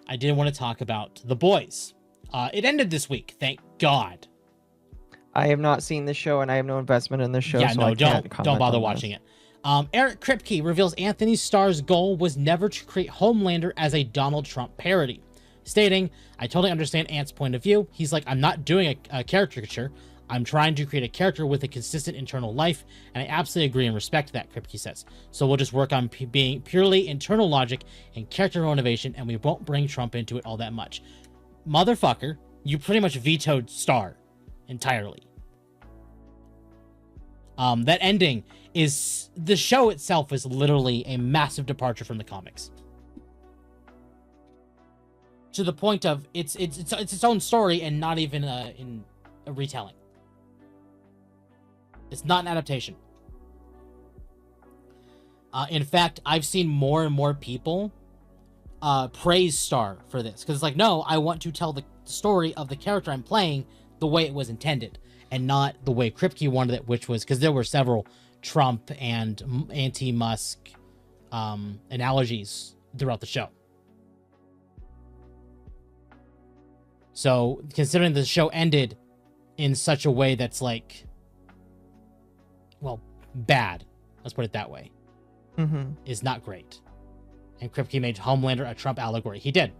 I did want to talk about The Boys. It ended this week, thank God. I have not seen the show, and I have no investment in the show, Yeah, so no, I can't comment don't bother on watching this. it. Eric Kripke reveals Anthony Starr's goal was never to create Homelander as a Donald Trump parody, stating, "I totally understand Ant's point of view. He's like, I'm not doing a caricature. I'm trying to create a character with a consistent internal life, and I absolutely agree and respect that," Kripke says. "So we'll just work on being purely internal logic and character motivation, and we won't bring Trump into it all that much." Motherfucker, you pretty much vetoed Starr entirely. That ending is, the show itself is literally a massive departure from the comics. To the point of it's its own story and not even in a retelling. It's not an adaptation. In fact, I've seen more and more people praise Starr for this, because it's like, no, I want to tell the story of the character I'm playing the way it was intended, and not the way Kripke wanted it, which was, because there were several Trump and anti-Musk analogies throughout the show. So, considering the show ended in such a way that's like, well, bad, let's put it that way, is not great. And Kripke made Homelander a Trump allegory. He did.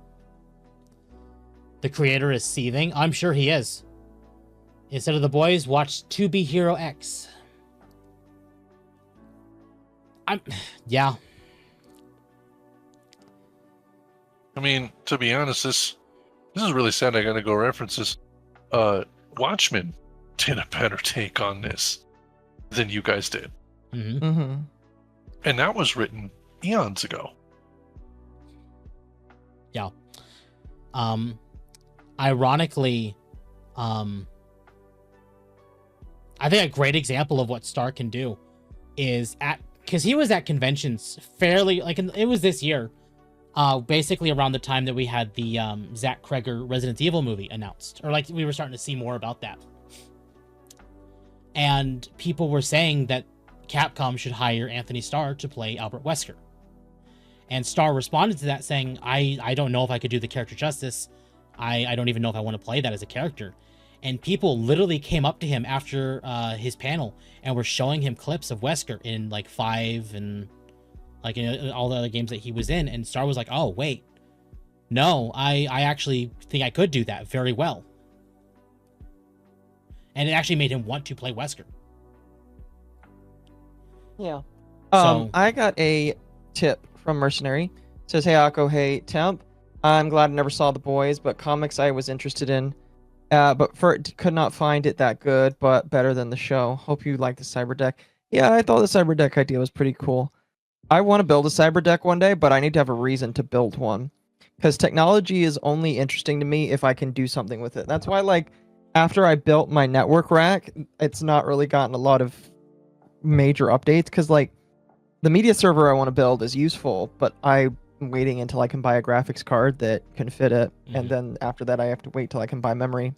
The creator is seething. I'm sure he is. Instead of The Boys, watch To Be Hero X. Yeah. I mean, to be honest, this is really sad. I gotta go references. Watchmen did a better take on this than you guys did. And that was written eons ago. Yeah. Ironically, I think a great example of what Starr can do is because he was at conventions fairly, like, it was this year, basically around the time that we had the Zach Kreger Resident Evil movie announced, or like we were starting to see more about that. And people were saying that Capcom should hire Anthony Starr to play Albert Wesker. And Starr responded to that saying, I don't know if I could do the character justice. I don't even know if I want to play that as a character. And people literally came up to him after his panel and were showing him clips of Wesker in like 5 and like in all the other games that he was in. And Starr was like, oh, wait, no, I actually think I could do that very well. And it actually made him want to play Wesker. Yeah. So, I got a tip from Mercenary. It says, "Hey Akko, hey Temp. I'm glad I never saw The Boys, but comics I was interested in. But could not find it that good, but better than the show. Hope you like the cyber deck." Yeah, I thought the cyber deck idea was pretty cool. I want to build a cyber deck one day, but I need to have a reason to build one. Because technology is only interesting to me if I can do something with it. That's why, like, after I built my network rack, it's not really gotten a lot of major updates. Because, like, the media server I want to build is useful, but I'm waiting until I can buy a graphics card that can fit it. And then after that, I have to wait till I can buy memory.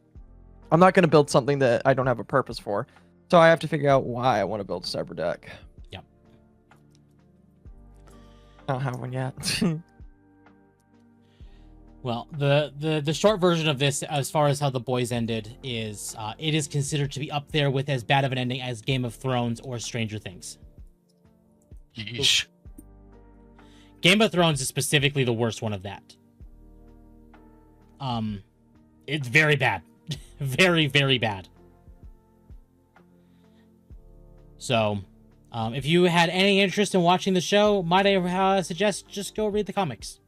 I'm not going to build something that I don't have a purpose for. So I have to figure out why I want to build a cyber deck. Yep. I don't have one yet. Well, the short version of this, as far as how The Boys ended, is it is considered to be up there with as bad of an ending as Game of Thrones or Stranger Things. Yeesh. Game of Thrones is specifically the worst one of that. It's very bad. Very, very bad. So, if you had any interest in watching the show, might I suggest just go read the comics,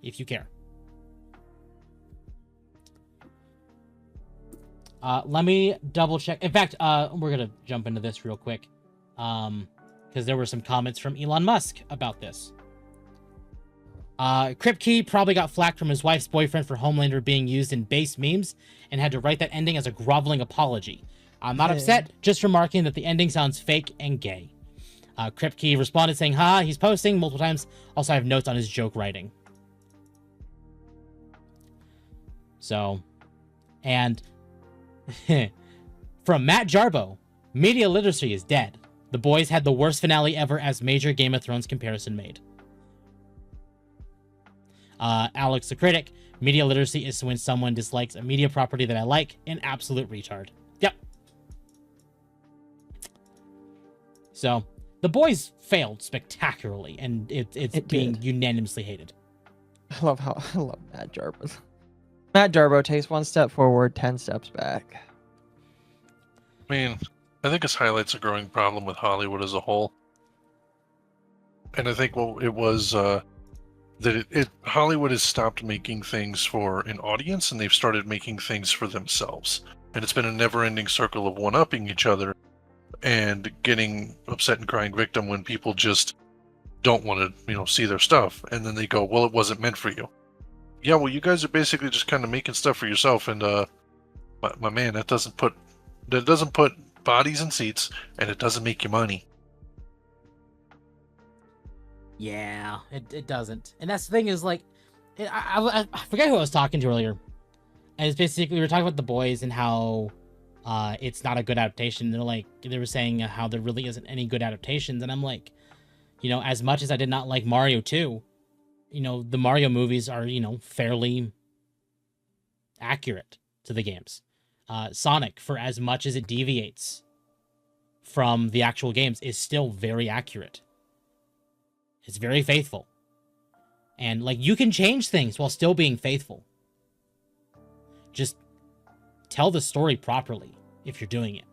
if you care. Let me double check. In fact, we're gonna jump into this real quick, because there were some comments from Elon Musk about this. Kripke probably got flack from his wife's boyfriend for Homelander being used in base memes and had to write that ending as a groveling apology. I'm not upset, just remarking that the ending sounds fake and gay. Kripke responded saying, "Ha, he's posting multiple times. Also, I have notes on his joke writing." So, and from Matt Jarbo, media literacy is dead. The Boys had the worst finale ever as major Game of Thrones comparison made. Alex the Critic, media literacy is when someone dislikes a media property that I like. An absolute retard. Yep. So, The Boys failed spectacularly, and it's being unanimously hated. I love Matt Jarbo. Matt Jarbo takes 1 step forward, 10 steps back. I mean, I think this highlights a growing problem with Hollywood as a whole. And I think it was that Hollywood has stopped making things for an audience, and they've started making things for themselves. And it's been a never-ending circle of one-upping each other and getting upset and crying victim when people just don't want to, see their stuff. And then they go, well, it wasn't meant for you. Yeah, well, you guys are basically just kind of making stuff for yourself. And my man, that doesn't put bodies in seats, and it doesn't make you money. Yeah, it doesn't. And that's the thing is, like, I forget who I was talking to earlier. And it's basically, we were talking about The Boys and how it's not a good adaptation. They were saying how there really isn't any good adaptations. And I'm like, as much as I did not like Mario 2, the Mario movies are, fairly accurate to the games. Sonic, for as much as it deviates from the actual games, is still very accurate. It's very faithful. And, you can change things while still being faithful. Just tell the story properly if you're doing it.